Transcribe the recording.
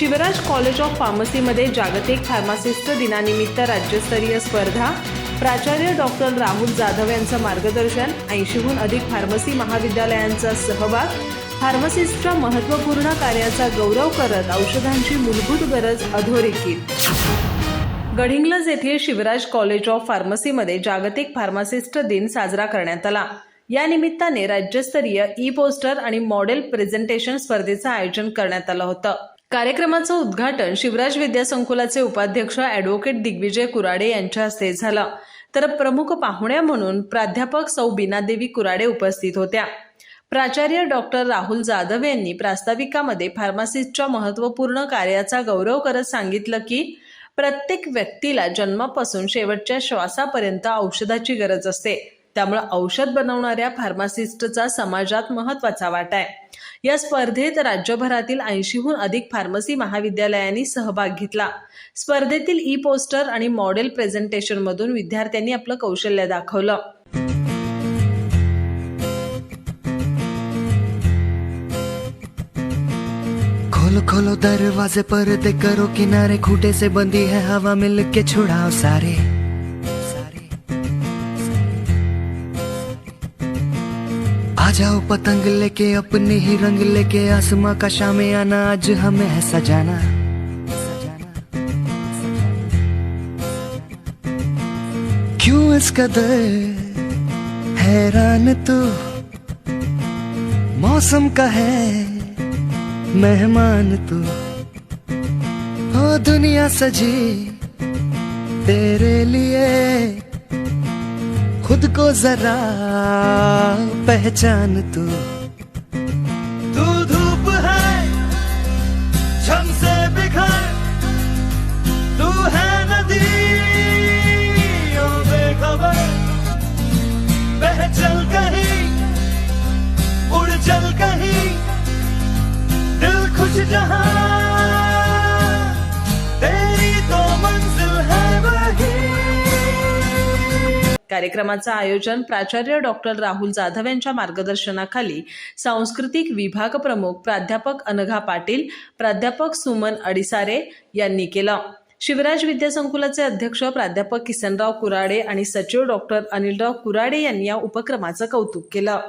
Shivraj college of फार्मसीमध्ये जागतिक pharmacist दिनानिमित्त राज्यस्तरीय स्पर्धा, प्राचार्य डॉक्टर राहुल जाधव यांचं मार्गदर्शन, 80हून अधिक फार्मसी महाविद्यालयांचा सहभाग, फार्मासिस्टच्या महत्त्वपूर्ण कार्याचा गौरव करत औषधांची मूलभूत गरज अधोरेखित. गडिंग्लज येथील शिवराज कॉलेज ऑफ फार्मसीमध्ये जागतिक फार्मासिस्ट दिन साजरा करण्यात आला. या निमित्ताने राज्यस्तरीय ई पोस्टर आणि मॉडेल प्रेझेंटेशन स्पर्धेचं आयोजन करण्यात आलं होतं. कार्यक्रमाचं उद्घाटन शिवराज विद्यासंकुलाचे उपाध्यक्ष ॲडव्होकेट दिग्विजय कुराडे यांच्या हस्ते झालं, तर प्रमुख पाहुण्या म्हणून प्राध्यापक सौ बीनादेवी कुराडे उपस्थित होत्या. प्राचार्य डॉक्टर राहुल जाधव यांनी प्रास्ताविकामध्ये फार्मासिस्टच्या महत्त्वपूर्ण कार्याचा गौरव करत सांगितलं की प्रत्येक व्यक्तीला जन्मापासून शेवटच्या श्वासापर्यंत औषधाची गरज असते. त्यामुळे औषध बनवणाऱ्या फार्मासिस्टचा समाजात महत्त्वाचा वाटा आहे. या स्पर्धेत राज्यभरातील 80हून अधिक फार्मसी महाविद्यालयांनी सहभाग घेतला. स्पर्धेतील ई पोस्टर आणि मॉडेल प्रेझेंटेशन मधून विद्यार्थ्यांनी आपलं कौशल्य दाखवलं. खोलो खोलो दरवाजे पर्दे करो किनारे, खूटे से बंदी है हवा मिल के छुड़ाओ सारे. आ जाओ पतंग लेके अपने ही रंग लेके, आसमां का शामे आना आज हमें है सजाना. क्यों इस कदर हैरान तू, मौसम का है मेहमान तू. ओ दुनिया सजी तेरे लिए, खुद को जरा पहचान तू. तू धूप है झम से बिखर, तू है नदी ओ बेखबर. बह चल कहीं उड़ चल कहीं, दिल खुश जहां तेरी तो मंजिल है वही. कार्यक्रमाचं आयोजन प्राचार्य डॉक्टर राहुल जाधव यांच्या मार्गदर्शनाखाली सांस्कृतिक विभाग प्रमुख प्राध्यापक अनघा पाटील, प्राध्यापक सुमन अडिसारे यांनी केलं. शिवराज विद्यासंकुलाचे अध्यक्ष प्राध्यापक किसनराव कुराडे आणि सचिव डॉक्टर अनिलराव कुराडे यांनी या उपक्रमाचं कौतुक केलं.